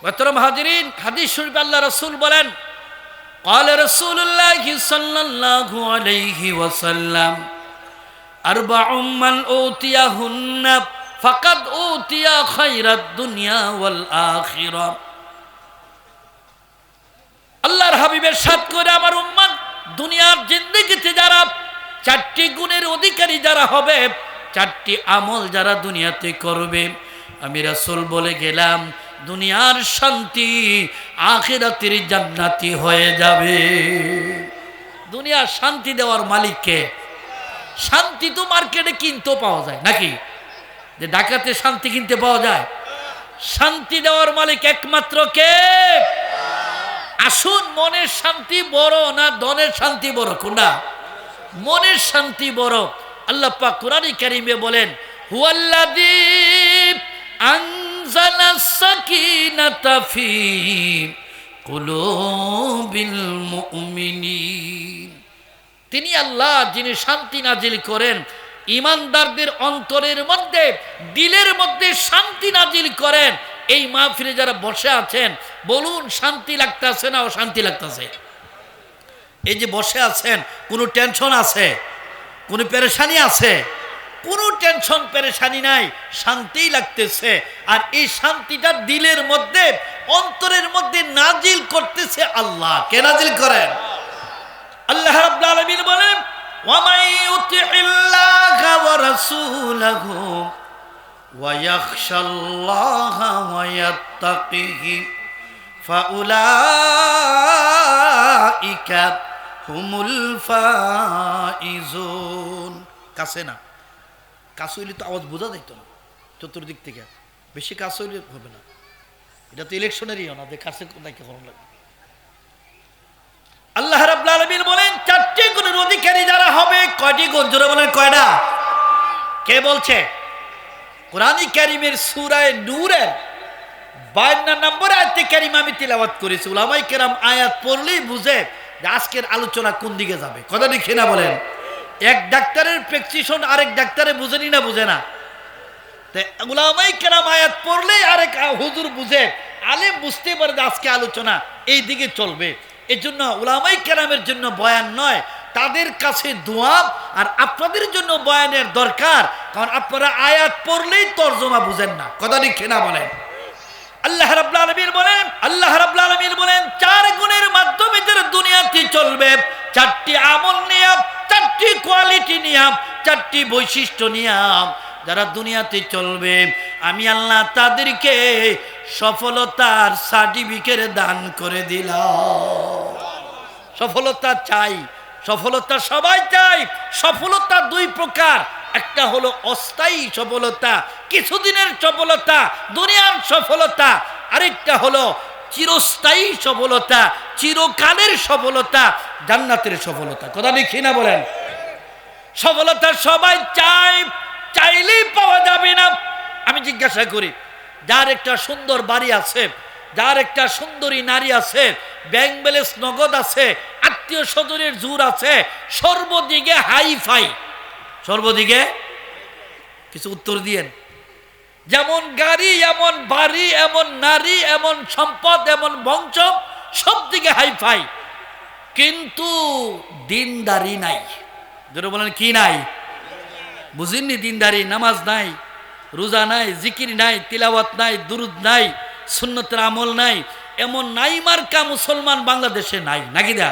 মোহতরম হাজিরিন, হাদিস শরীফে আল্লাহ রাসূল বলেন, قال رسول الله صلى الله عليه وسلم أربع من أوتيهن فقد أوتي خير الدنيا والآخرة। আল্লাহর হাবিবের সাথ করে আমার উম্মত দুনিয়ার জিন্দেগিতে যারা চারটি গুণের অধিকারী যারা হবে, চারটি আমল যারা দুনিয়াতে করবে, আমি রাসূল বলে গেলাম দুনিয়ার শান্তি আখিরাতের জান্নাতি হয়ে যাবে। দুনিয়ার শান্তি দেওয়ার মালিক কে? শান্তি তো মার্কেটে কিনতে পাওয়া যায় নাকি? যে ঢাকাতে শান্তি কিনতে পাওয়া যায়? শান্তি দেওয়ার মালিক একমাত্র কে? আসুন, মনের শান্তি বড় না ধনের শান্তি বড়? কোনটা? মনের শান্তি বড়। আল্লাহ পাক কুরআনে কারীমে বলেন, হুয়াল্লাযী আনজালাস সাকিনাতা ফি কুলুবিল মুমিনিন। তিনি আল্লাহ যিনি শান্তি নাজিল করেন ঈমানদারদের অন্তরের মধ্যে, দিলের মধ্যে শান্তি নাজিল করেন। এই মাহফিলে যারা বসে আছেন বলুন, শান্তি লাগতেছে না অশান্তি লাগতেছে? এই যে বসে আছেন, কোনো টেনশন আছে? কোনো পেরেশানি আছে? কোনো টেনশন পেরেশানি নাই, শান্তিই লাগতেছে। আর এই শান্তিটা দিলের মধ্যে, অন্তরের মধ্যে নাজিল করতেছে আল্লাহ। কে নাজিল করেন? আল্লাহ রাব্বুল আলামিন বলেন, ওয়া মাই ইউতিইল্লাহা ওয়া রাসূলাহু ওয়া ইয়াখশাল্লাহা ওয়া ইয়াত্তাকিহি ফাউলাইকা হুমুল ফাইজুন। কাছে না, কাছে হইলে তো আওয়াজ বোঝা যাইতো না চতুর্দিক থেকে, বেশি কাছে হইলে হবে না। এটা তো ইলেকশনেরই না যে কাছে নাকি করা লাগবে। আল্লাহ রাব্বুল আলামিন বলেন, চারটি গুণের অধিকারী যারা হবে। কয়টি গুণ? জোরে বলেন, কয়টা? কে বলছে? কোরআনে কারীমের সূরা নূরের 52 নম্বর আয়াতে কারীমা আমি তিলাওয়াত করেছি। উলামায়ে কেরাম আয়াত পড়লেই বুঝে যে আজকের আলোচনা কোন দিকে যাবে। কথা ঠিক না বলেন? এক ডাক্তারের প্রেসক্রিপশন আরেক ডাক্তারে বুঝেনি না বুঝে না? উলামায়ে কেরাম আয়াত পড়লেই আরেক হুজুর বুঝে, আলেম বুঝতে পারে যে আজকে আলোচনা এই দিকে চলবে। এই জন্য উলামায়ে কেরামের জন্য বয়ান নয়, তাদের কাছে দোয়া। আর আপনাদের জন্য বয়ানের দরকার, কারণ আপনারা আয়াত পড়লেই তরজমা বুঝেন না। কথা ঠিক না বলেন? আল্লাহ রাব্বুল আলামিন বলেন, চার গুণের মাধ্যমে যারা দুনিয়াতে চলবে, চারটি আমল নিয়ে, চারটি কোয়ালিটি নিয়ে, চারটি বৈশিষ্ট্য নিয়ে যারা দুনিয়াতে চলবে, আমি আল্লাহ তাদেরকে সফলতার সার্টিফিকেট দান করে দিলাম। সফলতা চাই, সফলতা সবাই চাই। সফলতা দুই প্রকার, একটা হলো অস্থায়ী সফলতা, কিছুদিনের সফলতা, দুনিয়ার সফলতা। আরেকটা হলো চিরস্থায়ী সফলতা, চিরকালের সফলতা, জান্নাতের সফলতা। কথা ঠিক না বলেন? সফলতা সবাই চাই, চাইলেই পাওয়া যাবে না। আমি জিজ্ঞাসা করি, যার একটা সুন্দর বাড়ি আছে, যার একটা সুন্দরী নারী আছে, ব্যাংক ব্যালেন্স নগদ আছে, আত্মীয় স্বজনের জোর আছে, সর্বদিকে হাইফাই, সর্বদিকে কিছু উত্তর দিয়েন। যেমন গাড়ি, এমন বাড়ি, এমন নারী, এমন সম্পদ, এমন বংশ, সব দিকে হাইফাই, কিন্তু দিনদারি নাই। যেটা বলেন কি নাই? বুঝিনি? দিনদারি, নামাজ নাই, রোজা নাই, জিকির নাই, তিলাওয়াত নাই, দুরুদ নাই, সুন্নতের আমল নাই। এমন নাই মার্কা মুসলমান বাংলাদেশে নাই, নাকি? দা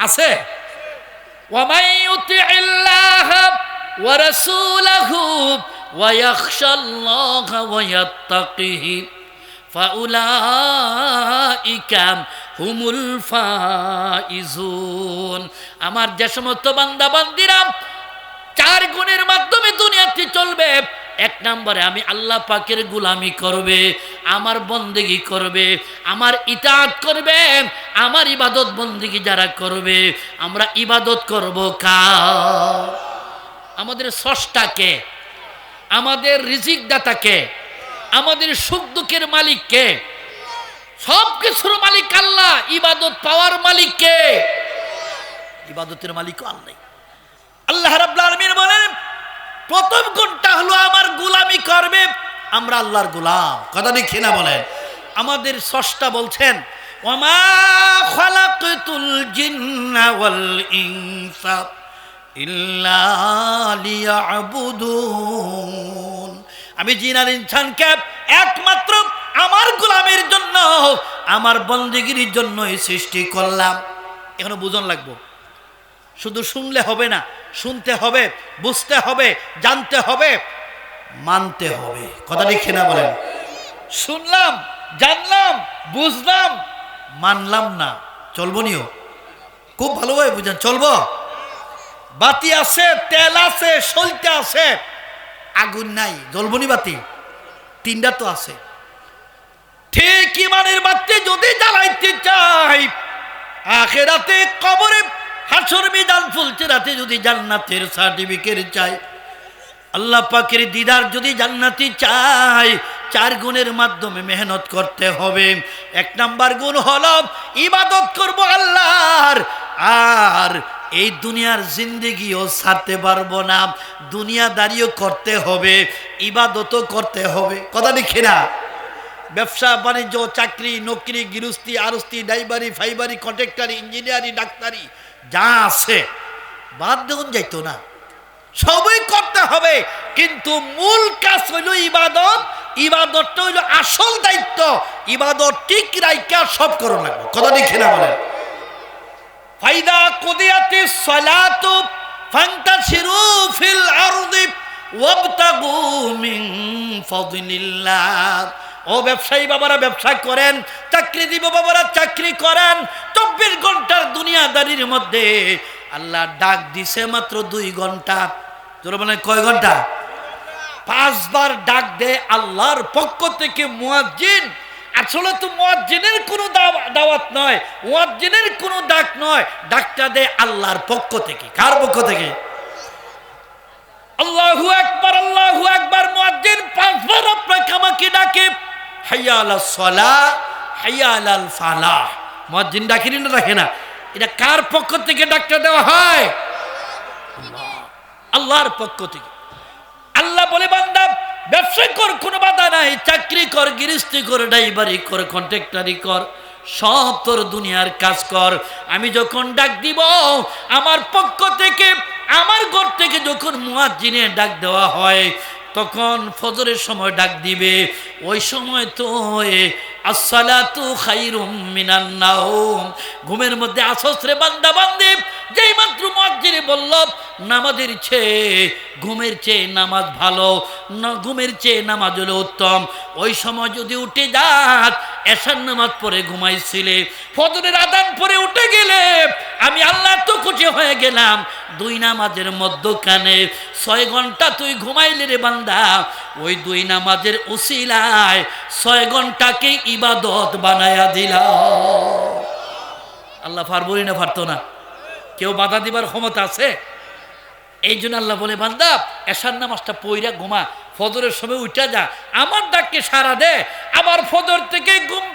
আছে? ওয়া মাই ইউতিইল্লাহা ওয়া রাসূলাহু ওয়া ইয়াখশাল্লাহা ওয়া ইয়াত্তাকিহি ফাউলাইকা হুমুল ফাইজুন। আমার যে সমস্ত বান্দা বান্দিরা চার গুণের মাধ্যমে দুনিয়াতে চলবে, এক নম্বরে আমি আল্লাহ পাকের গোলামি করবে, আমার বন্দেগী করবে, আমার ইতাআত করবে। আমার ইবাদত বন্দেগী যারা করবে, আমরা ইবাদত করব কার? আমাদের স্রষ্টাকে, আমাদের রিজিক দাতাকে, আমাদের সুখ দুঃখের মালিককে, সব কিছুর মালিক আল্লাহ। ইবাদত পাওয়ার মালিককে? ইবাদতের মালিক আল্লাহ। আল্লাহ রাব্বুল আলামিন বলেন, প্রথম গুণটা হলো আমার গোলামি করবে। আমরা আল্লাহর গোলাম। কথা ঠিক না বলেন? আমাদের স্রষ্টা বলছেন ওয়ামা খালাকতুল জিন্না ওয়াল ইনসা ইল্লা লিয়াবুদুন, আমি জিন আর ইনসানকে একমাত্র আমার গোলামের জন্য, আমার বন্দেগীর জন্যই সৃষ্টি করলাম। এখনো বুঝন লাগবো, শুধু শুনলে হবে না, শুনতে হবে, বুঝতে হবে, জানতে হবে, মানতে হবে। কথা ঠিক না বলেন? শুনলাম, জানলাম, বুঝলাম, মানলাম না, চলবো নিও? খুব ভালোভাবে বুঝেন, চলবো? বাতি আছে, তেল আছে, সলতে আছে, আগুন নাই, জ্বলবনি বাতি? তিনটা তো আছে। ঠিক ইমানের বাতি যদি জ্বালাইতে চাই, আখিরাতে কবরে হাসর ময়দান ফুলচেরাতে যদি জান্নাতের সার্টিফিকেট চাই, আল্লাহ পাকের দিদার যদি জান্নাতি চাই, 4 গুণের মাধ্যমে মেহনত করতে হবে। 1 নাম্বার গুণ হলো ইবাদত করব আল্লাহর, আর এই দুনিয়ার জিন্দেগিও ছাড়তে পারবো না, দুনিয়াদারিও করতে হবে, ইবাদতও করতে হবে। কথা লিখে না? ব্যবসা বাণিজ্য, চাকরি নকরি, গৃহস্থী, আরস্তি, ড্রাইভারি, ফাইবারি, কন্ট্রাক্টারি, ইঞ্জিনিয়ারি, ডাক্তারি যা আছে বাদ দেওয়া যাইতো না, সবই করতে হবে। কিন্তু মূল কাজ হইল ইবাদত, ইবাদতটা হইল আসল দায়িত্ব। ইবাদত ঠিক রাইকা সব করো লাগবে। কথা লিখে না বলেন? ফাইদা কুদিয়াতিস সালাতু ফান্তাশিরু ফিল আরদি ওয়াবতাগু মিন ফাদলিল্লাহ। ও ব্যবসায়ী বাবারা ব্যবসা করেন, চাকরিজীবী বাবারা চাকরি করেন। 24 ঘন্টার দুনিয়াদারির মধ্যে আল্লাহ ডাক দিছে মাত্র 2 ঘন্টা। তোরা বলেন কয় ঘন্টা? 5 বার ডাক দেয় আল্লাহর পক্ষ থেকে মুয়াজ্জিন। আসলে তো মুয়াজ্জিনের কোনো দাওয়াত নয়, মুয়াজ্জিনের কোনো ডাক নয়, ডাকটা দেয় আল্লাহর পক্ষ থেকে। কার পক্ষ থেকে? আল্লাহু আকবার, আল্লাহু আকবার। মুয়াজ্জিন 5 বার আপনাকে আমাকে ডাকে, হাইয়া আলাস সালাহ, হাইয়া আলাল ফালাহ। মুয়াজ্জিন ডাকেনি না, ডাকে না? এটা কার পক্ষ থেকে ডাকটা দেওয়া হয়? আল্লাহর পক্ষ থেকে। আল্লাহ বলে বান্দা ব্যবসা কর, কোনো বাধা নাই, চাকরি কর, গৃহস্থী কর, ড্রাইভারি কর, কন্ট্রাক্টারি কর, সব তোর দুনিয়ার কাজ কর। আমি যখন ডাক দিব আমার পক্ষ থেকে, আমার ঘর থেকে যখন মুয়াজ্জিনের ডাক দেওয়া হয়, তখন ফজরের সময় ডাক দিবে। ওই সময় তো আসসালাতু খায়রুম মিনান নাওম, ঘুমের মধ্যে আসস রে বান্দা বান্দি। যেই মাত্র মুয়াজ্জিন বলল নামাজের চেয়ে ঘুমের চেয়ে নামাজ ভালো, না ঘুমের চেয়ে নামাজ হলো উত্তম, ওই সময় যদি উঠে যাস, এশার নামাজ পড়ে ঘুমাইছিলে, ফজরের আযান পড়ে উঠে গেলে, আমি আল্লাহ তো খুশি হয়ে গেলাম। 2 নামাজের মধ্যখানে 6 ঘন্টা তুই ঘুমাইলে রে বান্দা, ওই 2 নামাজের উসিলায় 6 ঘন্টাকে ইবাদত বানায়া দিলা। আল্লাহ পারবই না? পারতো না? কেউ বাধা দিবার ক্ষমতা আছে? এই জন্য আল্লাহ বলে বান্দা এশার নামাজটা পইরা ঘুমা, ফজরের সময় উঠা যা, আমার ডাককে সারা দে। আবার ফজর থেকে ঘুম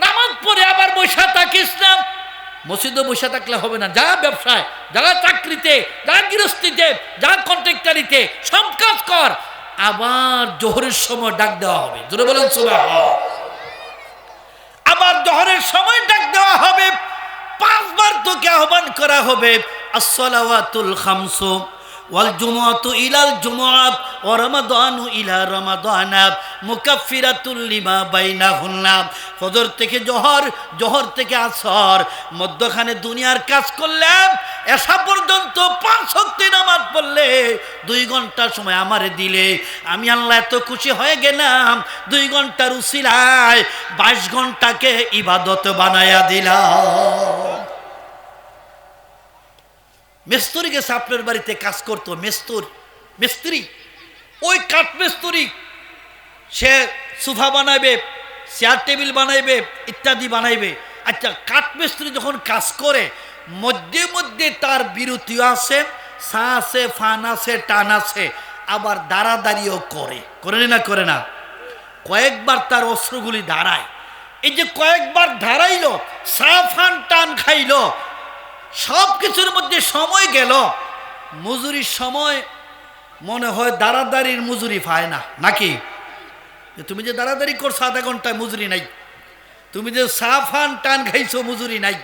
নামাজ পড়ে আবার বসা থাকিস না। মসজিদে বসে থাকলে হবে না, যা ব্যবসায়, যা চাকরিতে, যা গৃহস্থিতে, যা কন্ট্রাক্টারিতে, সব কাজ কর। আবার জোহরের সময় ডাক দেওয়া হবে, জোরে বলেন সুবহানাল্লাহ। আবার জোহরের সময় ডাক দেওয়া হবে, 5 বার তোকে আহ্বান করা হবে। আসসালাওয়াতুল খামসু ওয়াল জুমআতু ইলাল জুমআত ওয়া রমাদানু ইলা রমাদানা মুকাফফিরাতুল লিমা বাইনাহুন্না। ফজর থেকে জোহর, জোহর থেকে আসর, মধ্যখানে দুনিয়ার কাজ করলাম, এশা পর্যন্ত 5 ওয়াক্ত নামাজ পড়লে 2 ঘন্টা সময় আমারে দিলে, আমি আল্লাহ এত খুশি হয়ে গেলাম। 2 ঘন্টার উসিলায় 22 ঘন্টাকে ইবাদত বানায়া দিলাম। মিস্ত্রি গেছে আপনার বাড়িতে কাজ করতো, মিস্ত্রি, ওই কাঠ মিস্ত্রি, সে সোফা বানাইবে, চেয়ার টেবিল বানাইবে, ইত্যাদি বানাইবে। আচ্ছা, কাঠ মিস্ত্রি যখন কাজ করে, মধ্যে মধ্যে তার বিরতিও আছে, সা আছে, ফান আছে, টান আছে, আবার দাঁড়াদাঁড়িও করে না? করে না? কয়েকবার তার অস্ত্রগুলি দাঁড়ায়। এই যে কয়েকবার দাঁড়াইলো, সা ফান টান খাইলো, সব কিছুর মধ্যে সময় গেল, মজুরির সময় মনে হয় দাঁড়াদাঁড়ির মজুরি পায় না, নাকি? তুমি যে দাঁড়াদাঁড়ি করছো আধা ঘন্টায় মজুরি নাই, তুমি যে সাফান টান খাইছো মজুরি নাই,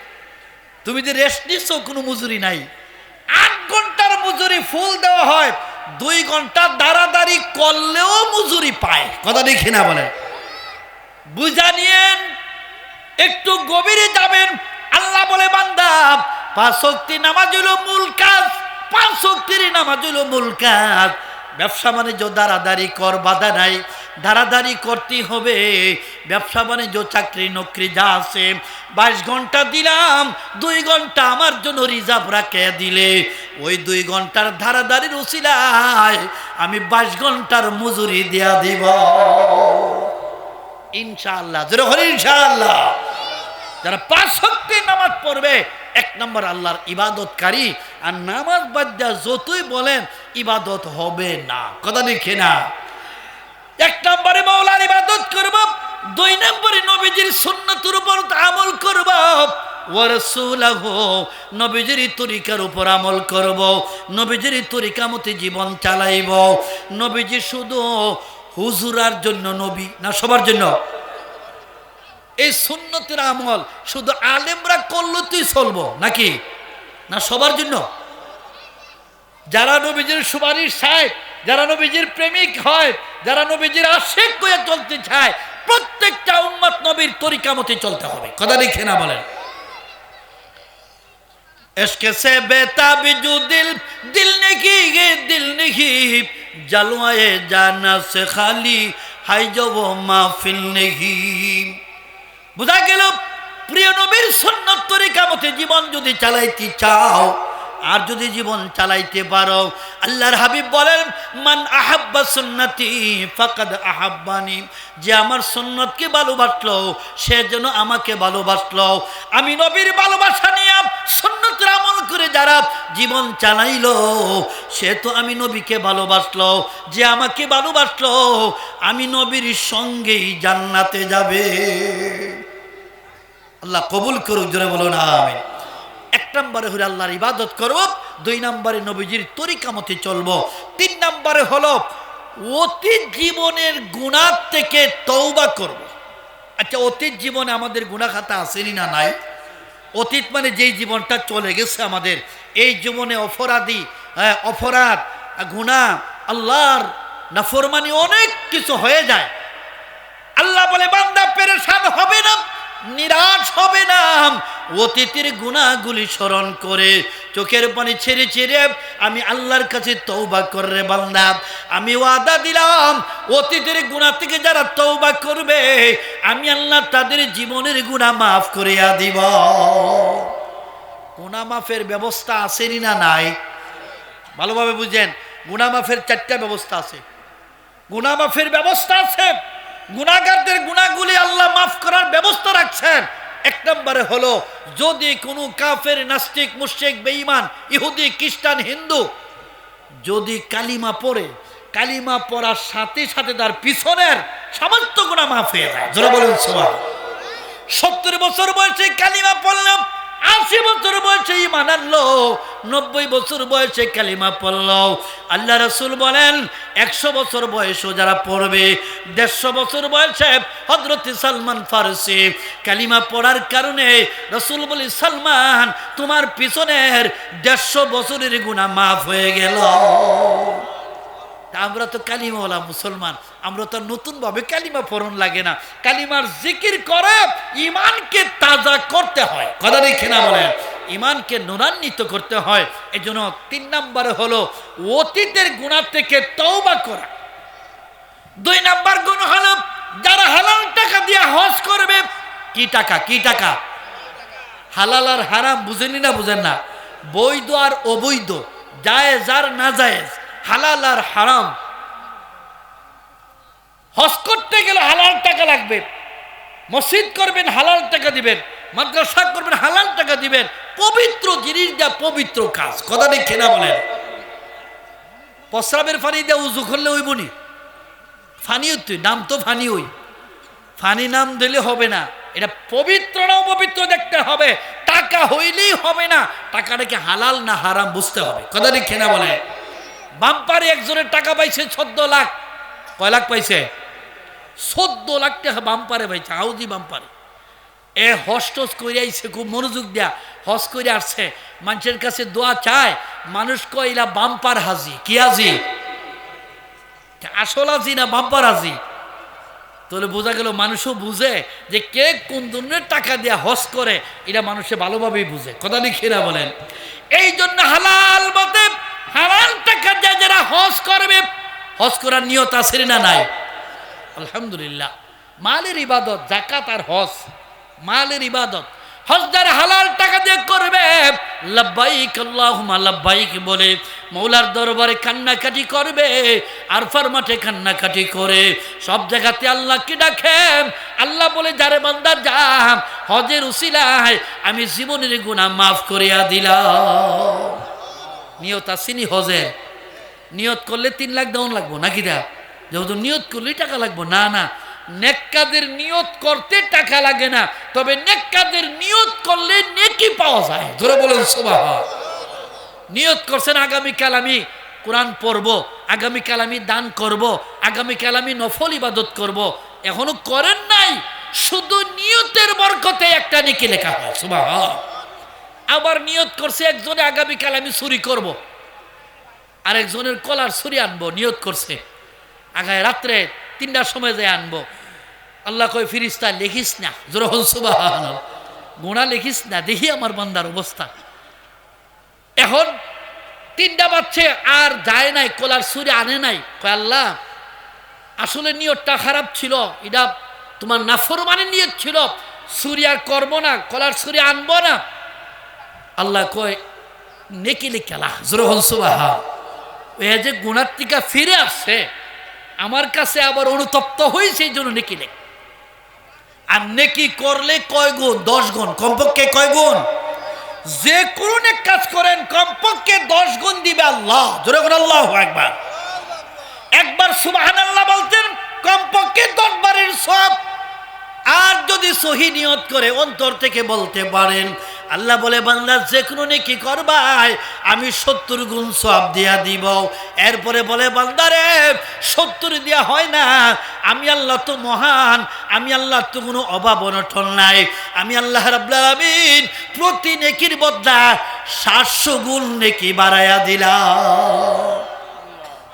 তুমি যে রেস্ট নিচ্ছ কোনো মজুরি নাই। 8 ঘন্টার মজুরি ফুল দেওয়া হয়, 2 ঘন্টা দাঁড়াদাঁড়ি করলেও মজুরি পায়। কথা দেখি না বলেন, বুঝা নিয়েন, একটু গভীরে যাবেন। আল্লাহ বলে বান্দা 5 ওয়াক্ত নামাজ হলো মূল কাজ, 5 ওয়াক্তের নামাজ হলো মূল কাজ। ব্যবসা বাণিজ্য দাঁড়াদাঁড়ি কর, বাধা নাই, দাঁড়াদাঁড়ি করতেই হবে। ব্যবসা বাণিজ্য চাকরি নকরি যা আছে 22 ঘন্টা দিলাম, 2 ঘন্টা আমার জন্য রিজার্ভ রাখে দিলে ওই 2 ঘন্টার দাঁড়াদাঁড়ির উসিলায় আমি 22 ঘন্টার মজুরি দেয়া দিব ইনশাআল্লাহ। যেরকম ইনশাআল্লাহ যারা 5 ওয়াক্তের নামাজ পড়বে 1 নম্বর আল্লাহর ইবাদতকারী। আর নামাজ বাদ দিয়া যতই বলেন ইবাদত হবে না। কথা দেখে না, 1 নম্বরে মাওলার ইবাদত করব, 2 নম্বরে নবীজির সুন্নতের উপর আমল করব, ওয়া রাসূলুহু নবীজির তরিকার উপর আমল করব, নবীজির তরিকা মতে জীবন চালাইব। নবীজি শুধু হুজুরার জন্য নবী না, সবার জন্য। এই সুন্নতের আমল শুধু আলেমরা করলেই চলবো নাকি না সবার জন্য? যারা নবীজির সুপারিশ চায়, যারা নবীজির প্রেমিক হয়, যারা নবীজির আশিক হয়ে চলতে চায়, প্রত্যেকটা উম্মত নবীর তরিকা মতে চলতে হবে। কথা লিখে না বলেন, इश्क से बेताबिजू दिल दिल नहीं ये दिल नहीं जलवाए जाना से खाली है जो वो महफिल नहीं। বুঝা গেল প্রিয় নবীর সুন্নত তরিকা মতে জীবন যদি চালাইতে চাও, আর যদি জীবন চালাইতে পারো, আল্লাহর হাবিব বলেন মান আহাব্বা সুন্নতি ফাকাদ আহাব্বানি, যে আমার সুন্নতকে ভালোবাসলো সে যেন আমাকে ভালোবাসলো। আমি নবীর ভালোবাসা নিয়ে সুন্নতের আমল করে যারা জীবন চালাইলো সে তো আমি নবীকে ভালোবাসলো, যে আমাকে ভালোবাসলো আমি নবীর সঙ্গেই জান্নাতে যাবে। আল্লাহ কবুল করুক, জোরে বলো না আমিন। 1 নম্বরে হলো আল্লাহর ইবাদত করব, 2 নম্বরে নবীজির তরিকা মতে চলবো, 3 নম্বরে হলো অতীত জীবনের গুনাহ থেকে তওবা করব। আচ্ছা, অতীত জীবনে আমাদের গুনাহ খাতা আসেনি না নাই? অতীত মানে যেই জীবনটা চলে গেছে আমাদের, এই জীবনে অপরাধ গুনাহ আল্লাহর নাফরমানি অনেক কিছু হয়ে যায়। আল্লাহ বলে বান্দা পেরেশান হবে না, নিরাশ হবে না, অতীতের গুনাহগুলি স্মরণ করে চোখের পানি ছেড়ে ছেড়ে আমি আল্লাহর কাছে তওবা করে বান্দা, আমি ওয়াদা দিলাম অতীতের গুনাহ থেকে যারা তওবা করবে আমি আল্লাহ তাদের জীবনের গুনাহ মাফ করিয়া দিব। গুনাহ মাফের ব্যবস্থা আসেনি না নাই? ভালোভাবে বুঝেন, গুনাহ মাফের 4টা ব্যবস্থা আছে। গুনাহ মাফের ব্যবস্থা আছে, গুনাহগারদের গুনাহগুলি আল্লাহ মাফ করার ব্যবস্থা রাখছেন। 1 নম্বরে হলো যদি কোনো কাফের, নাস্তিক, মুশরিক, বেঈমান, ইহুদি, খ্রিস্টান, হিন্দু যদি কালিমা পড়ে, কালিমা পড়ার সাথে সাথে তার পিছনের সমস্ত গুনাহ মাফ হয়ে যায়। জোরে বলুন সুবহান। 70 বছর বয়সে কালিমা পড়লাম, 80 বছর বয়সে ঈমান আনলো, 90 বছর বয়সে কালিমা পড়লো। আল্লাহ রাসূল বলেন 100 বছর বয়সও যারা পড়বে, 150 বছর বয়সে হযরত সালমান ফারসি কালিমা পড়ার কারণে রাসূল বলে সালমান তোমার পিছনের 150 বছরের গুনাহ মাফ হয়ে গেল। আমরা তো কালিমাওয়ালা মুসলমান, আমরা তো নতুন ভাবে কালিমা পড়ন লাগে না, কালিমার জিকির করে ঈমানকে তাজা করতে হয়। কথা দেখে না বলেন, ঈমানকে নূরান্বিত করতে হয়। এজন্য 3 নম্বরে হলো অতীতের গুনাহ থেকে তওবা করা। 2 নম্বর গুণ হলো যারা হালাল টাকা দিয়ে হজ করবে। কি টাকা? কি টাকা? হালাল আর হারাম বুঝেনি না? বুঝেন না? বৈধ আর অবৈধ, জায়েজ আর নাজায়েজ, হালাল আর হারাম। হজ করতে গেলে হালাল টাকা লাগবে, মসজিদ করবেন হালাল টাকা দিবেন, মাদ্রাসা করবেন হালাল টাকা দিবেন, পবিত্র জিনিস যা পবিত্র কাজ। কথা দেখে না বলেন, প্রস্রাবের পানি দিয়ে উজু করলে হইব নি? ফানি হইতে নাম তো ফানি হই, ফানি নাম দিলে হবে না, এটা পবিত্র না অপবিত্র দেখতে হবে। টাকা হইলেই হবে না, টাকাটা কি হালাল না হারাম বুঝতে হবে। কথা দেখে না বলে, বাম্পারে একজনের টাকা পাইছে 14 লাখ। কয় লাখ পাইছে? 14 লাখ টাকা বাম্পারে পাইছে। হাউজি বাম্পারে এ হজ টস করে আইছে, খুব মনোযোগ দিয়া হজ করে আসছে, মানুষের কাছে দোয়া চায়, মানুষ কইলা বাম্পার হাজি। কি হাজি? আসল হাজি না বাম্পার হাজি? তাহলে বোঝা গেল মানুষও বুঝে যে কে কোন ধরনের টাকা দিয়ে হজ করে, এটা মানুষে ভালোভাবেই বুঝে। কথা লিখিরা বলেন। এই জন্য হালাল মতে হালাল টাকা দিয়ে যারা হজ করবে, হজ করার নিয়ত আছে না নাই? আলহামদুলিল্লাহ। মালের ইবাদত, যাকাত আর হজ মালের ইবাদত। হজ যারা হালাল টাকা দিয়ে করবে, লাব্বাইক আল্লাহুম্মা লাব্বাইক বলে মৌলার দরবারে কান্নাকাটি করবে, আরফার মাঠে কান্নাকাটি করে, সব জায়গাতে আল্লাহকে ডাকে। আল্লাহ বলে, যারে বান্দা যা, হজের উসিলায় আমি জীবনের গুনাহ মাফ করিয়া দিলাম। নিয়ত আসেনি হজের? নিয়ত করলে 3 লাখ দেওয়ান লাগবো নাকি? দা যেহেতু নিয়ত করলেই টাকা লাগবো না? না, নেককাদের নিয়ত করতে টাকা লাগে না, তবে নেককাদের নিয়ত করলে নেকি পাওয়া যায়। জোরে বলেন সুবহানাল্লাহ। নিয়ত করছেন আগামীকাল আমি কোরআন পড়ব, আগামীকাল আমি দান করব, আগামীকাল আমি নফল ইবাদত করব, এখনো করেন নাই, শুধু নিয়তের বরকতে একটা নেকি লেখা হয়। সুবহানাল্লাহ। আবার নিয়ত করছে একজনে আগামীকাল আমি চুরি করব, আরেকজনের কলার ছুরি আনবো, নিয়ত করছে আগায় রাত্রে 3টার সময় যায় আনবো। আল্লাহ কয়, ফিরিস্তা লিখিস না, জোরে বল সুবহানাল্লাহ, গুনাহ লিখিস না, দেখি আমার বান্দার অবস্থা। এখন 3টা বাজছে আর যায় নাই, কলার ছুরি আনে নাই। কয়, আল্লাহ আসলে নিয়তটা খারাপ ছিল, এটা তোমার নাফরমানের নিয়ত ছিল, ছুরি আর করবো না, কলার ছুরি আনবো না। আল্লাহ কয়, নেকি লিখালা, জোরে বল সুবহানাল্লাহ। এ যে গুনার থেকে ফিরে আসছে, আমার কাছে আবার অনুতপ্ত হয়েছে, এই জন্য নেকি লেখ। আর নেকি করলে কয় গুণ? 10 গুণ কমপক্ষে। কয় গুণ? যে কোনো এক কাজ করেন কমপক্ষে 10 গুণ দিবে আল্লাহ। জোরে বলেন আল্লাহু আকবার। একবার সুবহানাল্লাহ বলতেন কমপক্ষে 10 বারের সওয়াব। আর যদি সহি নিয়ত করে অন্তর থেকে বলতে পারেন, আল্লাহ বলে, বান্দা যে কোনো নেকি করবাই আমি 70 গুণ সওয়াব দিয়া দিব। এরপরে বলে, বান্দারে 70 দিয়া হয় না, আমি আল্লাহ তো মহান, আমি আল্লাহ তো কোনো অভাব অনটন নাই, আমি আল্লাহ রাব্বুল আলামিন প্রতি নেকির বদলা 700 গুণ নেকি বাড়ায়া দিলাম।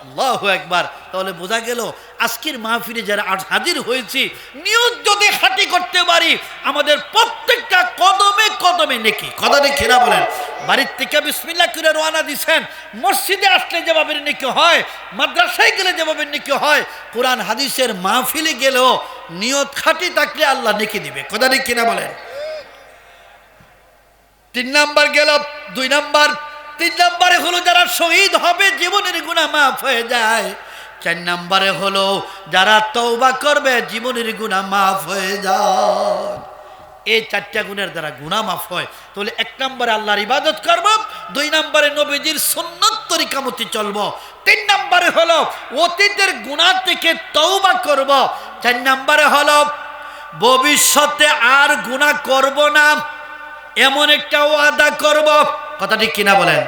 আল্লাহু আকবার। তাহলে বোঝা গেল আজকের মাহফিলে যারা হাজির হয়েছি, নিয়ত যদি খাঁটি করতে পারি, আমাদের প্রত্যেকটা কদমে কদমে নেকি। কথা নেকি না বলেন? বাড়ির থেকে বিসমিল্লাহ করে রওনা দিছেন, মসজিদে আসলে যেভাবে নেকি হয়, মাদ্রাসায় গেলে যেভাবে নেকি হয়, কোরআন হাদিসের মাহফিলে গেলেও নিয়ত খাঁটি থাকলে আল্লাহ নেকি দিবে। কথা নেকি না বলেন? 3 নাম্বার গেল। 2 নাম্বার, 3 নাম্বারে হলো যারা শহীদ হবে জীবনের গুনাহ মাফ হয়ে যায়। 4 নাম্বারে হলো যারা তওবা করবে জীবনের গুনাহ মাফ হয়ে যায়। এই 4টা গুণের দ্বারা গুনাহ মাফ হয়। তাহলে 1 নম্বরে আল্লাহর ইবাদত করব, 2 নম্বরে নবীজির সুন্নত তরিকা মতে চলব, 3 নম্বরে হলো অতীতের গুনাহ থেকে তওবা করব, 4 নম্বরে হলো ভবিষ্যতে আর গুনাহ করব না এমন একটা ওয়াদা করব। কথা ঠিক কিনা বলেন?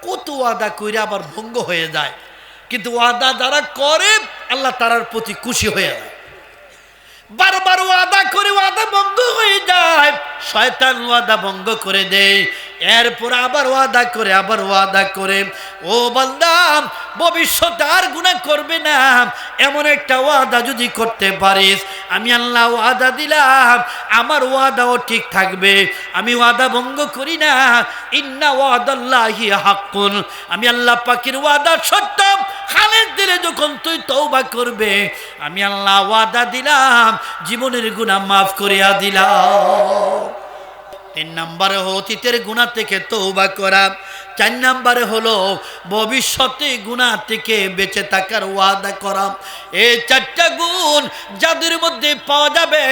কত ওয়াদা কইরা আবার ভঙ্গ হয়ে যায়, কিন্তু ওয়াদা যারা করে আল্লাহ তার প্রতি খুশি হয়ে যায়। বারবার ওয়াদা করে ওয়াদা ভঙ্গ হয়ে যায়, শয়তান ওয়াদা ভঙ্গ করে দেয়, এরপর আবার ওয়াদা করে, আবার ওয়াদা করে। ও বান্দা, ভবিষ্যতে আর গুনাহ করবে না এমন একটা ওয়াদা যদি করতে পারিস, আমি আল্লাহ ওয়াদা দিলাম আমার ওয়াদাও ঠিক থাকবে, আমি ওয়াদা ভঙ্গ করি না। ইন্না ওয়াদাল্লাহি হাক্কুন, আমি আল্লাহ পাকের ওয়াদা সত্য। খালেদ দিলে যখন তুই তওবা করবে, আমি আল্লাহ ওয়াদা দিলাম জীবনের গুনাহ মাফ করিয়া দিলাম। 3 নম্বরে অতীতের গুনাহ থেকে তওবা করা, 4 নম্বরে হলো ভবিষ্যতে গুনাহ থেকে বেঁচে থাকার ওয়াদা করা। এই 4টা গুণ যাদের মধ্যে পাওয়া যাবে,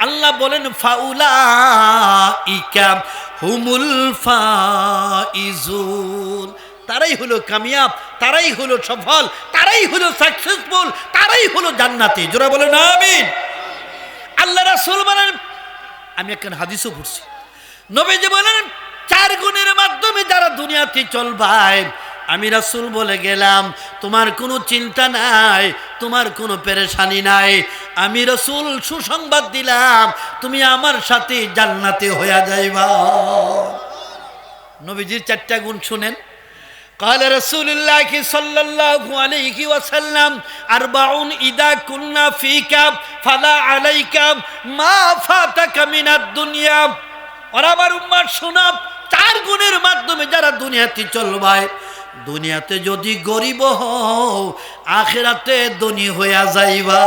আল্লাহ বলেন ফাউলাইকা হুমুল ফাইজুন, তারাই হলো কামিয়াব, তারাই হলো সফল, তারাই হলো সাকসেসফুল, তারাই হলো জান্নাতি। জোরে বলেন আমিন। আল্লাহ রাসূল বলেন, আমি একটা হাদিসও পড়ছি, নবীজি বলেন 4 গুণের মাধ্যমে যারা দুনিয়াতে চলবে আমি রাসূল বলে গেলাম, তোমার কোনো চিন্তা নাই, তোমার কোনো পেরেশানি নাই। আমি রাসূল সুসংবাদ দিলাম, তুমি আমার সাথে জান্নাতে হইয়া যাইবা। নবীজির 4টা গুণ শুনেন। قال رسول الله صلى الله عليه وسلم 40 إذا كنا فيك فلا عليك ما فاتك من الدنيا। আর আমার উম্মত শোনা, 4 গুণের মাধ্যমে যারা দুনিয়াতে চলবায়, দুনিয়াতে যদি গরিব হও, আখিরাতে ধনী হইয়া যাইবা।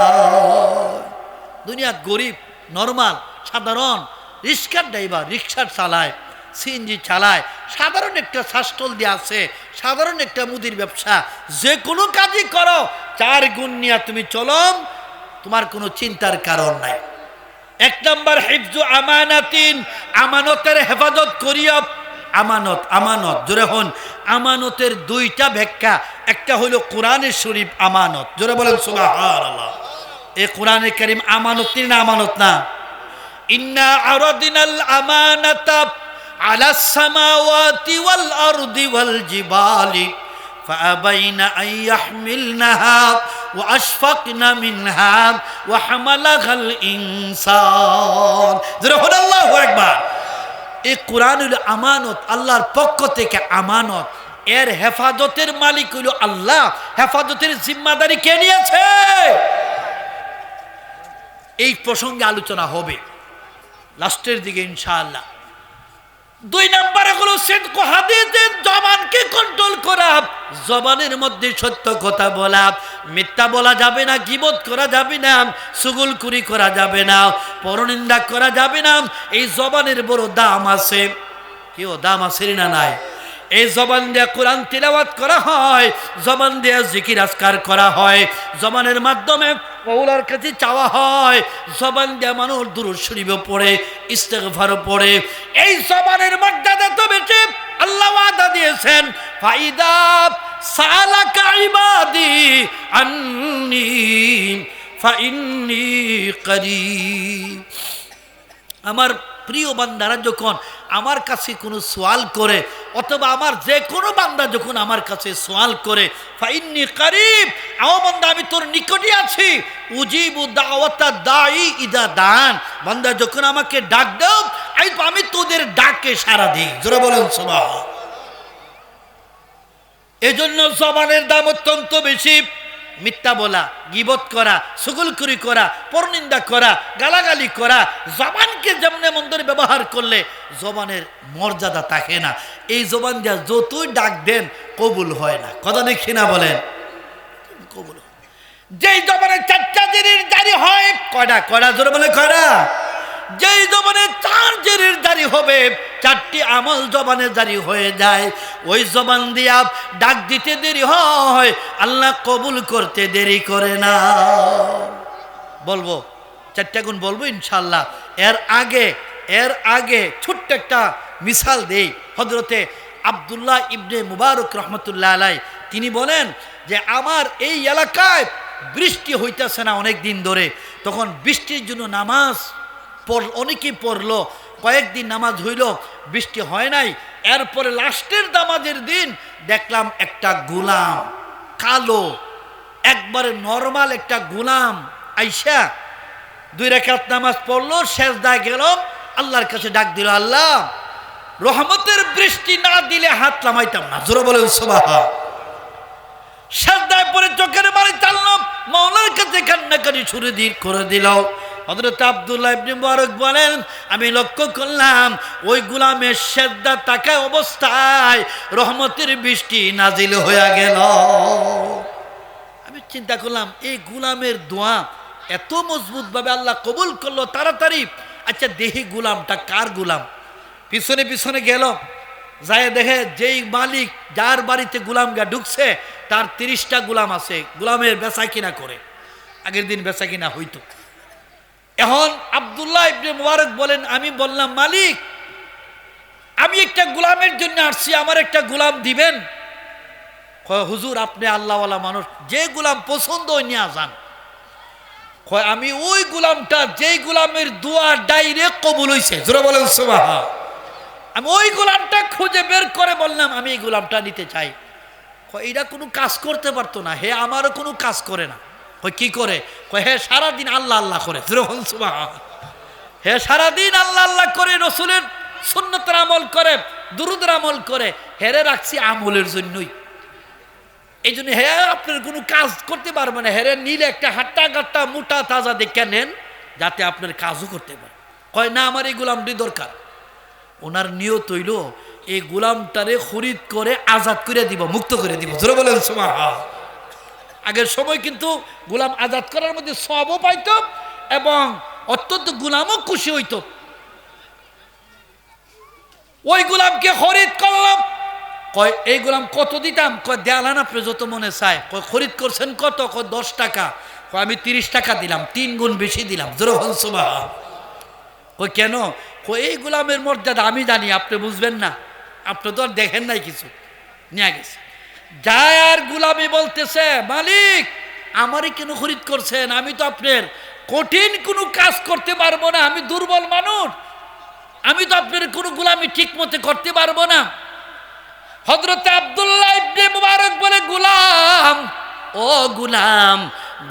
দুনিয়া গরিব, নরমাল, সাধারণ রিক্সার ড্রাইভার, রিক্সা চালায়, সিএনজি চালায়, সাধারণ একটা শাসটল দিয়ে আছে, সাধারণ একটা মুদির ব্যবসা, যে কোনো কাজই করো 4 গুণ নিয়ে তুমি চলো, তোমার কোনো চিন্তার কারণ নাই। 1 নম্বর হিফজু আমানাতিন, আমানতের হেফাজত করিয়া। আমানত, আমানত, জোরে হন। আমানতের 2টা ব্যাখ্যা, একটা হলো কোরআনে শরীফ আমানত, জোরে বলেন সুবহানাল্লাহ। এই কোরআনে কারীম আমানত না, আমানত না। ইন্না আরাদিনাল আমানাতা আলাস সামাওয়াতি ওয়াল আরদি ওয়াল জিবালি ফাআবাইনা আন ইয়াহমিলনাহা ওয়া আশফাকনা মিনহা ওয়া হামালাহাল ইনসান। জোরে বলেন আল্লাহু আকবার। এই কোরআন হলো আমানত, আল্লাহর পক্ষ থেকে আমানত। এর হেফাজতের মালিক হলো আল্লাহ। হেফাজতের জিম্মাদারি কে নিয়েছে? এই প্রসঙ্গে আলোচনা হবে লাস্টের দিকে ইনশাআল্লাহ। 2 নম্বরে হলো সিদক হাদিসের, জবানকে কন্ট্রোল করা। জবানের মধ্যে সত্য কথা বলা, মিথ্যা বলা যাবে না, গীবত করা যাবে না, চুগলখড়ি করা যাবে না, পরনিন্দা করা যাবে না। এই জবানের বড় দাম আছে। কেউ দাম আছে না নাই? এই জবান দিয়ে কোরআন তিলাওয়াত করা হয়, জবান দিয়ে জিকির আজকার করা হয়, জবানের মাধ্যমে মওলার কাছে চাওয়া হয়, জবান দিয়ে মানুষ দুরূদ শরীফ পড়ে, ইস্তিগফার পড়ে। এই জবানের মর্যাদা তো বেশি। আল্লাহ ওয়াদা দিয়েছেন, ফাইদা সালাকা ইবাদি আন্নি ফাইন্নী করিব। আমার প্রিয় বান্দারা যখন আমার কাছে কোনো সোয়াল করে, অথবা আমার যে কোনো বান্দা যখন আমার কাছে সোয়াল করে, ফাইন্নী করিব, আও বান্দা আমি তোর নিকটে আছি। উজিবু দাওয়াতা দাঈ ইদা দান, বান্দা যখন আমাকে ডাক দাও, আমি তোদের ডাকে সাড়া দিই। জোরে বলেন সুবহানাল্লাহ। এজন্য জবানের দাম অত্যন্ত বেশি। মিথ্যা বলা, গীবত করা, চুগলখড়ি করা, পরনিন্দা করা, গালাগালি করা, জবানকে যেমন মন্দরে ব্যবহার করলে জবানের মর্যাদা থাকে না। এই জবান দিয়া যতই ডাক দেন কবুল হয় না। কথা দেখি না বলেন? কবুল। যেই জবানে 4টা জিনিস জারি হয়, কয়টা? কয়টা? জোরে বলে কয়টা? যেই জবানে 4 জিনিস জারি হবে, 4টি আমল জবানে জারি হয়ে যায়। ওই জবান দিয়া ডাক দিতে দেরি হয়, আল্লাহ কবুল করতে দেরি করে না। বলবো 4টা গুণ বলবো ইনশাআল্লাহ। এর আগে ছোট্ট একটা মিসাল দেই। হযরতে আব্দুল্লাহ ইবনে মুবারক রহমতুল্লাহ আলাই তিনি বলেন যে আমার এই এলাকায় বৃষ্টি হইতেছে না অনেক দিন ধরে। তখন বৃষ্টির জন্য নামাজ অনেকেই পড়লো, কয়েকদিন নামাজ হইল, বৃষ্টি হয় নাই। এরপরে লাস্টের নামাজের দিন দেখলাম একটা গোলাম, কালো একবারে নরমাল একটা গোলাম আইসা 2 রাকাত নামাজ পড়লো, সেজদায় গেল, আল্লাহর কাছে ডাক দিল, আল্লাহ রহমতের বৃষ্টি না দিলে হাত নামাইতাম না। জোরে বলেন সুবহানাল্লাহ। সেজদায় পড়ে চোখের পানি টানলো, মাওলার কাছে কান্নাকাটি শুরু করে দিল। হযরত আব্দুল্লাহ ইবনে মুবারক বলেন, আমি লক্ষ্য করলাম ওই গোলামের সেজদা তাকা অবস্থায় রহমতের বৃষ্টি নাজিল হয়ে গেল। আমি চিন্তা করলাম এই গোলামের দোয়া এত মজবুত ভাবে আল্লাহ কবুল করলো তাড়াতাড়ি। আচ্ছা দেখি গোলামটা কার গোলাম। পিছনে পিছনে গেল, যায় দেখে যেই মালিক যার বাড়িতে গোলামগা ঢুকছে তার 30টা গোলাম আছে, গোলামের বেচা কিনা করে। আগের দিন বেচা কিনা হইতো। এখন আব্দুল্লাহ ইবনে মুবারক বলেন, আমি বললাম মালিক আমি একটা গোলামের জন্য আসছি, আমার একটা গোলাম দিবেন? কয় হুজুর আপনি আল্লাহওয়ালা মানুষ, যে গোলাম পছন্দ হয় নিয়ে যান। কয় আমি ওই গোলামটা যেই গোলামের দোয়া ডাইরেক্ট কবুল হইছে। জোরে বলেন সুবহানাল্লাহ। আমি ওই গোলামটা খুঁজে বের করে বললাম আমি এই গোলামটা নিতে চাই। এইটা কোনো কাজ করতে পারতো না, হে আমারও কোনো কাজ করে না। কি করে? হে সারাদিন আল্লাহ আল্লাহ করে। হে সারাদিন আল্লাহ আল্লাহ করে, রসুলের সুন্নতের আমল করে, দুরুদের আমল করে, হেরে রাখছি আমলের জন্যই। এই জন্য হে আপনার কোনো কাজ করতে পারবে না, হেরে নিলে একটা হাট্টা গাট্টা মোটা তাজা দেখে নেন যাতে আপনার কাজও করতে পারে। কয় না আমার এই গোলামটি দরকার। ওনার নিয়ত হইল এই গোলামটারে খরিদ করে আজাদ করে দিব, মুক্ত করে দিব। জোরে বলেন সুবহানাল্লাহ। আগের সময় কিন্তু গোলাম আজাদ করার মধ্যে সবও পাইত এবং অত্যন্ত গোলামও খুশি হইত। ওই গোলামকে খরিদ করলাম। কয় এই গোলাম কত দিতাম? কয় দেয়ালান আপনি যত মনে চায়। কয় খরিদ করছেন কত? কয় 10 টাকা। কয় আমি 30 টাকা দিলাম, 3 গুণ বেশি দিলাম। জোরে বলেন সুবহানাল্লাহ। কয় কেন? কয় এই গোলামের মর্যাদা আমি জানি, আপনি বুঝবেন না, আপনি তো আর দেখেন নাই কিছু। নিয়ে গেছে যায় আর গোলামি বলতেছে, মালিক আমারই কেন খরিদ করছেন? আমি তো আপনার কঠিন কোনো কাজ করতে পারবো না, আমি দুর্বল মানুষ, আমি তো আপনার কোনো গোলামি ঠিক মতো করতে পারবো না। হযরত আব্দুল্লাহ ইবনে মুবারক বলে, গোলাম, ও গোলাম,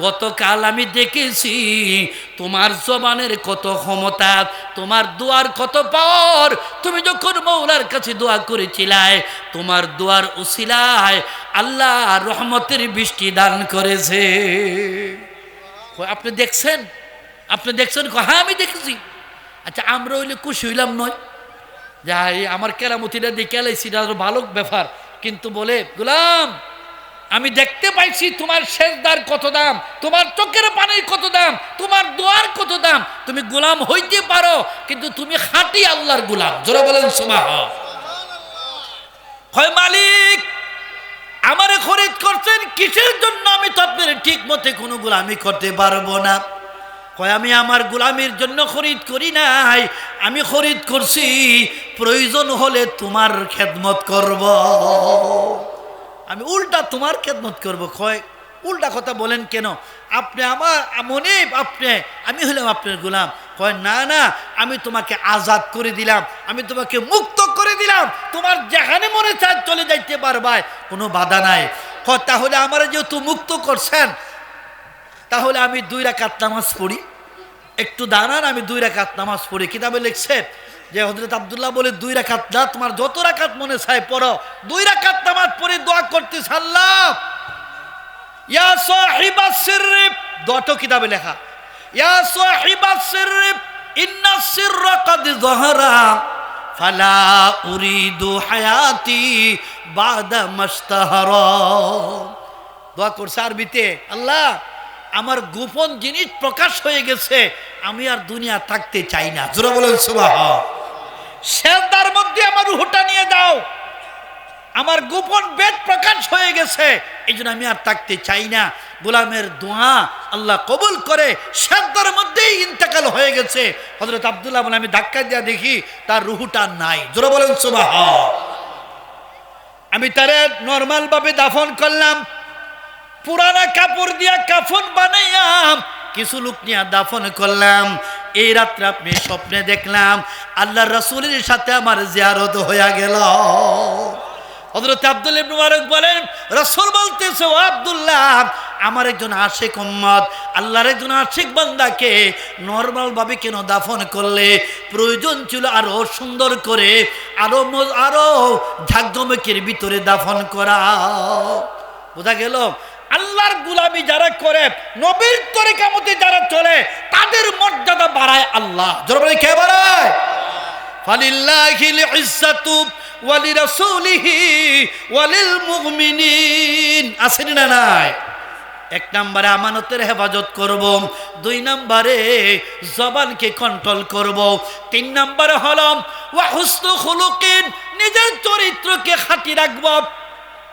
গতকাল আমি দেখেছি তোমার জবানের কত ক্ষমতা, তোমার দোয়ার কত পাওয়ার। তুমি যখন মওলার কাছে দোয়া করেছিলে, তোমার দোয়ার উসিলায় আল্লাহ রহমতের বৃষ্টি দান করেছে। আপনি দেখছেন? আপনি দেখছেন? হ্যাঁ আমি দেখেছি। আচ্ছা আমরা হইলে খুশি হইলাম নয়? যাই আমার কেরামতিটা দেখে এলাইছি, ভালো ব্যাপার। কিন্তু বলে, গোলাম আমি দেখতে পাইছি তোমার সেজদার কত দাম, তোমার চোখের পানির কত দাম, তোমার দোয়ার কত দাম। তুমি গোলাম হইতে পারো, কিন্তু তুমি খাঁটি আল্লাহর গোলাম। জোরে বলেন সুবহানাল্লাহ। হয় মালিক আমারে খরিদ করছেন কিসের জন্য? আমি তো আপনার ঠিক মতে কোনো গোলামি করতে পারবো না। কয় আমি আমার গোলামির জন্য খরিদ করি নাই, আমি খরিদ করছি প্রয়োজন হলে তোমার খেদমত করব, আমি উল্টা তোমার খেদমত করব। কয় উল্টা কথা বলেন কেন? আপনি আমার মনে, আমি হলাম আপনার গোলাম। কয় না না, আমি তোমাকে আজাদ করে দিলাম, আমি তোমাকে মুক্ত করে দিলাম, তোমার যেখানে মনে চায় চলে যাইতে পারবা, কোনো বাধা নাই। কয় তাহলে আমার যেহেতু মুক্ত করছেন, তাহলে আমি 2 রাকাত নামাজ পড়ি। একটু দাঁড়ান, আমি 2 রাকাত নামাজ পড়ি। কিতাবে লিখছে যে হযরত আব্দুল্লাহ বলে, 2 রাকাত না, তোমার যত রাকাত মনে চায় পড়ো। 2 রাকাত নামাজ পড়ে দোয়া করতে আল্লাহ ইয়া সাহিবাস সিররি, দোয়াটা কিতাবে লেখা, ইয়া সাহিবাস সিররি ইন্নাস সিররা কাদ যাহারা ফালা উরিদু হায়াতি বাদা মাশতাহারা। দোয়া করছে আরবিতে, আল্লাহ আমার গোপন জিনিস প্রকাশ হয়ে গেছে, আমি আর দুনিয়া থাকতে চাই না। জোরে বলেন সুবহানাল্লাহ। সেজদার মধ্যে আমার রূহটা নিয়ে দাও, আমার গোপন বেদ প্রকাশ হয়ে গেছে, এই জন্য আমি আর থাকতে চাই না। গোলামের দোয়া আল্লাহ কবুল করে সেজদার মধ্যেই ইন্তেকাল হয়ে গেছে। হযরত আব্দুল্লাহ বলে, আমি ধাক্কা দিয়া দেখি তার রূহটা নাই। জোরে বলেন সুবহানাল্লাহ। আমি তারে নরমাল ভাবে দাফন করলাম, পুরানা কাপড় দিয়া কাফন বানাইয়াম, কিছু লোক নিয়ে দাফন করলাম। এই রাত্রে আপনি স্বপ্নে দেখলাম আল্লাহ রাসূলের সাথে আমার জিয়ারত হয়ে গেল। হযরত আব্দুল্লাহ ইবনে মুবারক বলেন, রাসূল বলতেছে, ও আব্দুল্লাহ, আমার একজন আশিক উম্মত, আল্লাহর একজন আশিক বান্দাকে নরমাল ভাবে কেন দাফন করলে? প্রয়োজন ছিল আরো সুন্দর করে, আরো ঝাঁকজমকের ভিতরে দাফন করা। বোঝা গেল আল্লাহর গোলামি যারা করে, নবীর তরিকা মতে যারা চলে, তাদের মর্যাদা বাড়ায় আল্লাহ। জোরে বলে কে বাড়ায়? ফালিল্লাহিল ইজ্জাতু ওয়ালিরাসূলিহি ওয়ালিল মুমিনিন। আসেন না নাই? 1 নম্বরে আমানতের হেফাজত করব, 2 নম্বরে জবানকে কন্ট্রোল করব, 3 নম্বরে হলো ওয়া হুসনু খুলুকিন, নিজের চরিত্রকে খাঁটি রাখব।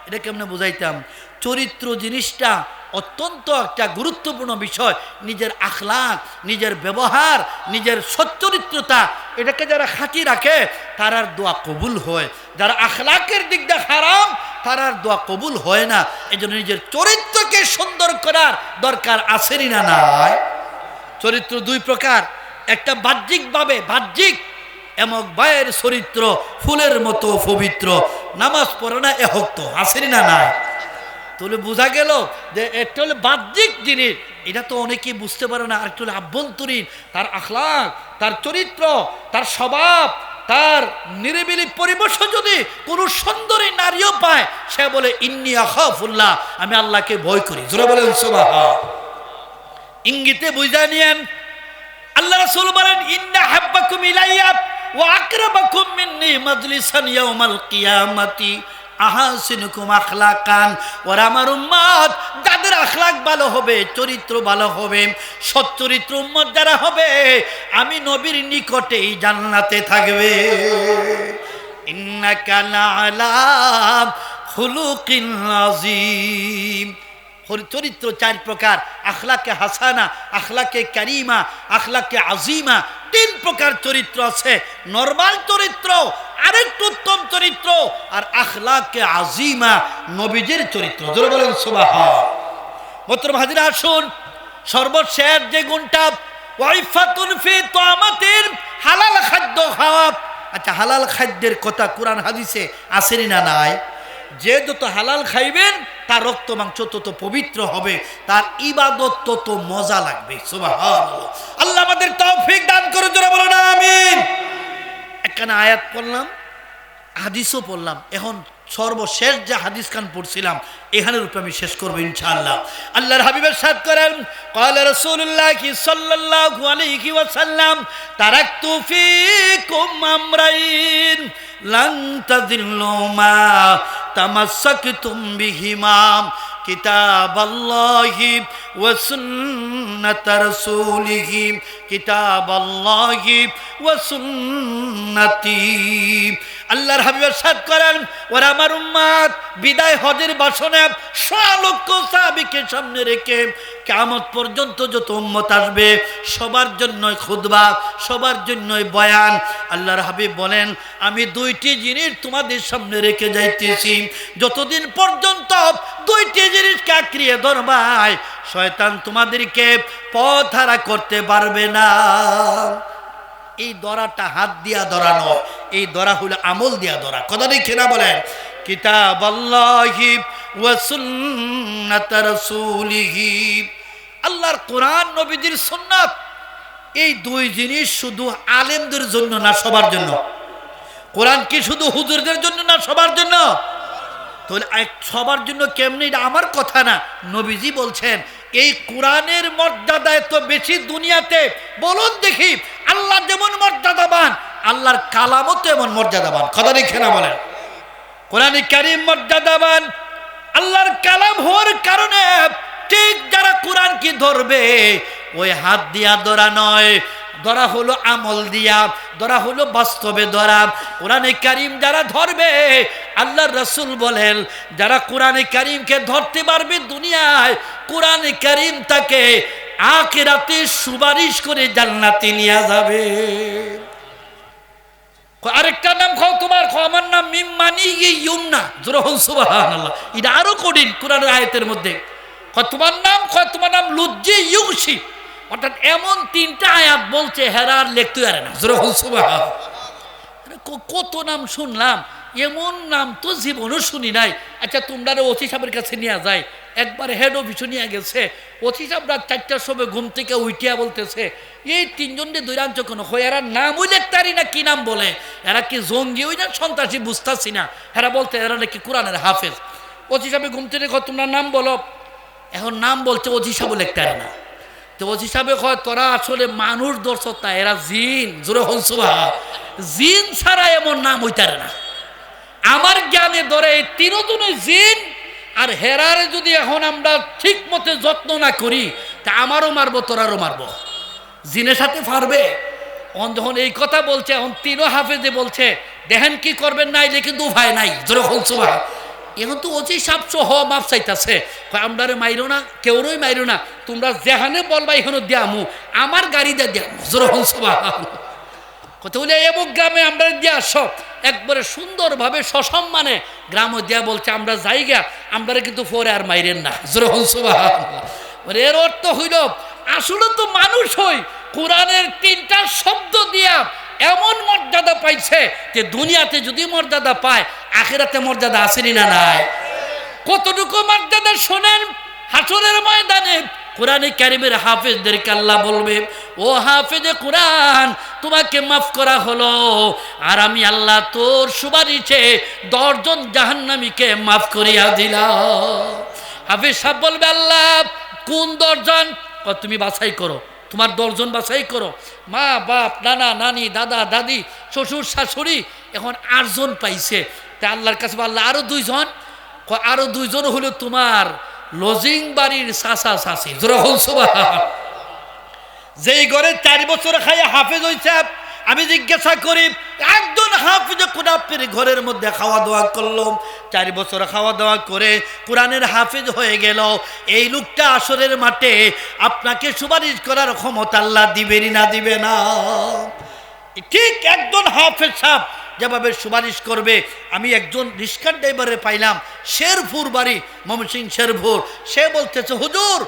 এটা কেমনে বুঝাইতাম? চরিত্র জিনিসটা অত্যন্ত একটা গুরুত্বপূর্ণ বিষয়। নিজের আখলাক, নিজের ব্যবহার, নিজের সচ্চরিত্রতা, এটাকে যারা খাঁটি রাখে তারার দোয়া কবুল হয়। যারা আখলাকের দিক দিয়ে খারাপ, তারার দোয়া কবুল হয় না। এই জন্য নিজের চরিত্রকে সুন্দর করার দরকার আসেনি না নাই? চরিত্র 2 প্রকার, একটা বাহ্যিকভাবে, বাহ্যিক এমক বায়ের চরিত্র ফুলের মতো পবিত্র, নামাজ পড়ে না এহক্ত, আসেনি না নাই? তাহলে বোঝা গেল যে একটা হলো বাহ্যিক জিনিস, এটা তো অনেকেই বুঝতে পারে না। আর একটা হলো আভ্যন্তরীণ, তার আখলাক, তার চরিত্র, তার স্বভাব, তার নিরিবিলি পরিবেশ যদি কোনো সুন্দরী নারীও পায়, সে বলে ইন্নী আখাফুল্লাহ, আমি আল্লাহকে ভয় করি। জোরে বলেন সুবহান। ইঙ্গিতে বুঝা নিয়েন। আল্লাহ রাসূল বলেন ইন্না হাব্বাকুম ইলাইয়া ওয়া আকরাবাকুম মিন্নি মাজলিসান ইয়াউমাল কিয়ামাতি আহাসিনুকুম আখলাকান। ওরা আমার উম্মত, যাদের আখলাক ভালো হবে, চরিত্র ভালো হবে, সৎ চরিত্র উম্মত যারা হবে, আমি নবীর নিকটেই জান্নাতে থাকবে। ইন্নাকা লাআলা খুলুকিন আযীম। চরিত্র চার প্রকার: আখলাকে হাসানা, আখলাকে কারিমা, আখলাকে আজিমা। তিন প্রকার চরিত্র আছে। নরমাল চরিত্র, আরেকটু উত্তম চরিত্র, আর আখলাকে আজিমা, নবীজির চরিত্র। জোরে বলেন সুবহান। মোহতরম হাজিরা, আসুন সর্বশেষ যে গুণটা, ওয়াইফাতুন ফি তামাতিন, হালাল খাদ্য খাওয়া। আচ্ছা, হালাল খাদ্যের কথা কোরআন হাদিসে আসেনি না নাই? যে যত হালাল খাইবেন তার রক্ত মাংস তত পবিত্র হবে, তার ইবাদত তত মজা লাগবে। সুবহানাল্লাহ। আল্লাহ আমাদের তৌফিক দান করুন। জোরে বলুন আমিন। একখানা আয়াত পড়লাম, হাদিসও পড়লাম, এখন সর্বশেষ যে হাদিস খান পড়ছিলাম এখানের উপরে আমি শেষ করবো ইনশাআল্লাহ। আল্লাহর হাবিবের সাথ করেন, ক্বালা রাসূলুল্লাহ সাল্লাল্লাহু আলাইহি ওয়াসাল্লাম, তারাকতু ফীকুম আমরাইন লান তাযিল্লু মা তামাসসাকতুম বিহিমা, কিতাবাল্লাহি ওয়া সুন্নাত রাসূলিহি, কিতাবাল্লাহি ওয়া সুন্নতি। আল্লাহর হাবিবের সাথ করেন, ওরা আমার উম্মত বিদায় হজের বাসনে 100 লক্ষ সাহাবীকে সামনে রেখে কিয়ামত পর্যন্ত যত উম্মত আসবে সবার জন্যই খুতবা, সবার জন্যই বয়ান। আল্লাহর হাবিব বলেন, আমি দুইটি জিনিস তোমাদের সামনে রেখে যাইতেছি, যতদিন পর্যন্ত দুইটি জিনিসকে আঁকড়িয়ে ধরবাই শয়তান তোমাদেরকে পথ হারা করতে পারবে না। এই দরাটা হাত দিয়া ধরা নয়, এই দরা হলো আমল দিয়া ধরা। কথা ঠিক না বলেন? কিতাবাল্লাহি ওয়া সুন্নাত রাসূলিহি, আল্লাহর কোরআন, নবীজির সুন্নাত। এই দুই জিনিস শুধু আলেমদের জন্য না, সবার জন্য। কোরআন কি শুধু হুজুরদের জন্য না, সবার জন্য? তাহলে সবার জন্য কেমনি? এটা আমার কথা না, নবীজি বলছেন। এই কোরআনের মর্যাদা এত বেশি দুনিয়াতে, বলুন দেখি, আল্লাহ যেমন মর্যাদাবান, আল্লাহর কালামও তো এমন মর্যাদাবান। কথা দেখে না বলেন? কোরআনে কারীম মর্যাদাবান, আল্লাহর কালাম হওয়ার কারণে ঠিক যারা কোরআন কি ধরবে, ওই হাত দিয়া ধরা নয়, ধরা হলো আমল দিয়া, ধরা হলো বাস্তবে ধরা। কোরআনে কারীম যারা ধরবে, আল্লাহর রাসূল বলেন, যারা কোরআনে কারীমকে ধরতে পারবে দুনিয়ায়, কোরআনে কারীম তাকে আখিরাতে সুপারিশ করে জান্নাতে নিয়ে যাবে। আরেকটা নাম খাও তোমার, আমার নাম মিম মানি ইয়ুমনা। জোরে বলুন সুবহানাল্লাহ। এটা আরো কঠিন কোরআনের আয়াতের মধ্যে। তোমার নাম লুজ্জি ইউসি। অর্থাৎ এমন তিনটা আয়াত বলছে, হেরার লিখতে পারে না। জোরে বলুন সুবহানাল্লাহ। কত নাম শুনলাম, এমন নাম তো জীবনও শুনি নাই। আচ্ছা, তোমরা ওসি সাহেবের কাছে নিয়ে যায়, একবার হেড অফিসে নিয়ে গেছে, ওসি সাহেব রাত 4টার সময় ঘুম থেকে উঠিয়া বলতেছে, এই তিনজনকে দৈরাঞ্চ কোনো হয়, এরা নাম ওই লেখতারি না, কি নাম বলে, এরা কি জঙ্গি ওই না সন্ত্রাসী বুঝতেছি না। এরা বলতে এরা নাকি কোরআনের হাফেজ। ওসি সাহেব ঘুম থেকে তোমরা নাম বলো। এখন নাম বলছে, ওসি সাহেব লেখতারি না। তো ওসি সাহেব কয়, তোরা আসলে মানুষ দর্শকতা, এরা জিন। জোরে বলুন সুবহানাল্লাহ। জিন ছাড়া এমন নাম হইতারে না। আমার জ্ঞানে ধরে এই তিনজনই জিন, আর হেরারে যদি এখন আমরা ঠিক মতো যত্ন না করি, তা আমারও মারবো, তোরারও মারবো। জিনের সাথে পারবে? যখন এই কথা বলছে, এখন তিনও হাফেজে বলছে, দেখেন কি করবেন, না এলে কিন্তু উপায় নাই। জোরে বলছো ভাই, এখন তো ওচি সাপসো হ মাপ চাইতেছে, আমরারে মাইরো না, কেউরই মাইরো না, তোমরা যেখানে বলবা এখানে দিয়ামু, আমার গাড়িতে দিয়ামু। জোরে বলছো ভাই, কথা বলে এমন গ্রামে আমরা দিয়া সব একবারে সুন্দরভাবে সসম্মানে গ্রামে দিয়া বলছে, আমরা যাইগা, আমরা কিন্তু পরে আর মাইরেন না। জোরে বলছো ভাই, এর অর্থ হইল আসলে তো মানুষ হই, কোরআনের 3টা শব্দ দিয়া এমন মর্যাদা পাইছে যে দুনিয়াতে যদি মর্যাদা পায়, আখিরাতে মর্যাদা আসেনি না নাই? কতটুকু মর্যাদা শোনেন। হাসরের ময়দানে কোরআনে কারিমের হাফেজদেরকে আল্লাহ বলবে, ও হাফেজে কোরআন, তোমাকে মাফ করা হলো, আর আমি আল্লাহ তোর সুপারিশে 10 জন জাহান্নামীকে মাফ করিয়া দিলাম। হাফেজ সাহেব বলবে, আল্লাহ কোন 10 জন? তুমি বাছাই করো, তোমার 10 জন বাছাই করো। মা বাপ, নানা নানি, দাদা দাদি, শ্বশুর শাশুড়ি, এখন 8 জন পাইছে। তা আল্লাহর কাছে আল্লাহ আরো 2 জন, আরো 2 জন হলো তোমার লজিং বাড়ির চাচা চাচি। যেই ঘরে 4 বছর খাইয়া হাফেজ হইছে, আমি জিজ্ঞাসা করি, একজন হাফেজ কোরআনের ঘরের মধ্যে খাওয়া দাওয়া করলো, 4 বছর খাওয়া দাওয়া করে কোরআনের হাফেজ হয়ে গেল, এই লোকটা আসরের মাঠে আপনাকে সুপারিশ করার ক্ষমতা আল্লাহ দিবেনই না দিবে না? ঠিক একজন হাফেজ সাহেব যেভাবে সুপারিশ করবে, আমি একজন রিক্সা ড্রাইভারে পাইলাম, শেরপুর বাড়ি, ময়মনসিংহ শেরপুর। সে বলতেছে, হুজুর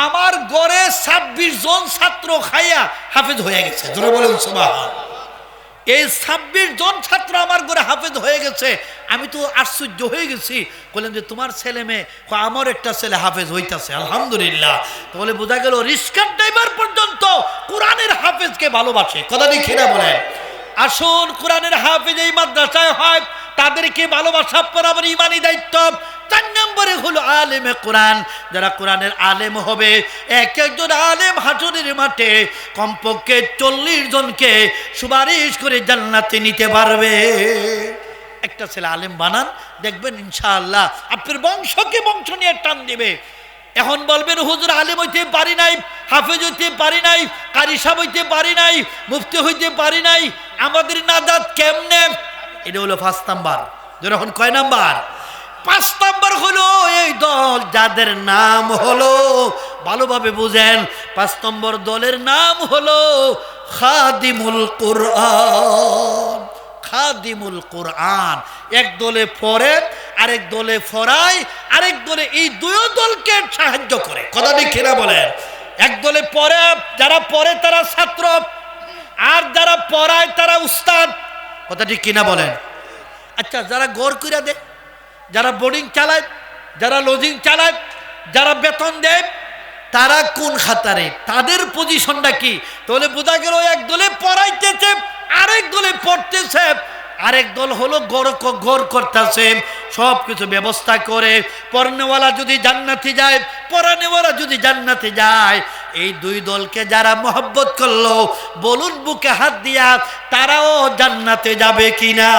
আমার ঘরে 26 জন ছাত্র খাইয়া হাফেজ হয়ে গেছে। জোরে বলেন সুবহানাল্লাহ। এই 26 জন ছাত্র আমার ঘরে হাফেজ হয়ে গেছে। আমি তো আশ্চর্য হয়ে গেছি। বললেন যে তোমার ছেলে মেয়ে? আমার একটা ছেলে হাফেজ হইতাছে, আলহামদুলিল্লাহ। তো বলে বোঝা গেল রিক্সা ড্রাইভার পর্যন্ত কোরআনের হাফেজকে ভালোবাসে। কথা ঠিক কিনা বলেন? আসুন, কোরআনের হাফেজ এই মাদ্রাসায় হয়, তাদেরকে ভালোবাসা পরাবার ইমানি দায়িত্ব। 4 নম্বরে হলো আলেমে কোরআন, যারা কোরআনের আলেম হবে। একজন আলেম হাসরের মাঠে কমপক্ষে 40 জনকে সুপারিশ করে জান্নাতে নিতে পারবে। একটা ছেলে আলেম বানান, দেখবেন ইনশাআল্লাহ আপনার বংশকে বংশ নিয়ে টান দিবে। এখন বলবেন, হুজুর আলেম হইতে পারি নাই, হাফেজ হইতে পারি নাই, কারি সাহেব হইতে পারি নাই, মুফতি হইতে পারি নাই, আমাদের নাজাত কেমনে? এটা হলো 5 নাম্বার। যখন কয় নাম্বার? 5 নাম্বার হলো এই দল যাদের নাম হলো, ভালোভাবে বুঝেন, 5 নম্বর দলের নাম হলো খাদিমুল কোরআন। খাদিমুল কোরআন। এক দলে পড়ে, আরেক দলে ফরায়, আরেক দলে, এই 2 দলকে সাহায্য করে। কথা ঠিক কিনা বলেন? এক দলে পড়ে, যারা পড়ে তারা ছাত্র, আর যারা পড়ায় তারা উস্তাদ। কথা ঠিক কিনা বলেন? আচ্ছা, যারা গড় কইরা দেয়, যারা বোর্ডিং চালায়, যারা লজিং চালায়, যারা বেতন দেয়, তারা কোন খাতারে? তাদের পজিশনটা কি? তাহলে বোঝা গেল এক দলে পড়াইতেছে, আরেক দলে পড়তেছে, আরেক দল হলো গড় করতেছে, সব কিছু ব্যবস্থা করে। পড়নেওয়ালা যদি জান্নাতে যায়, পড়ানেওয়ালা যদি জান্নাতে যায়, এই 2 দলকে যারা মহব্বত করলো, বলুন বুকে হাত দিয়া, তারাও জান্নাতে যাবে কিনা?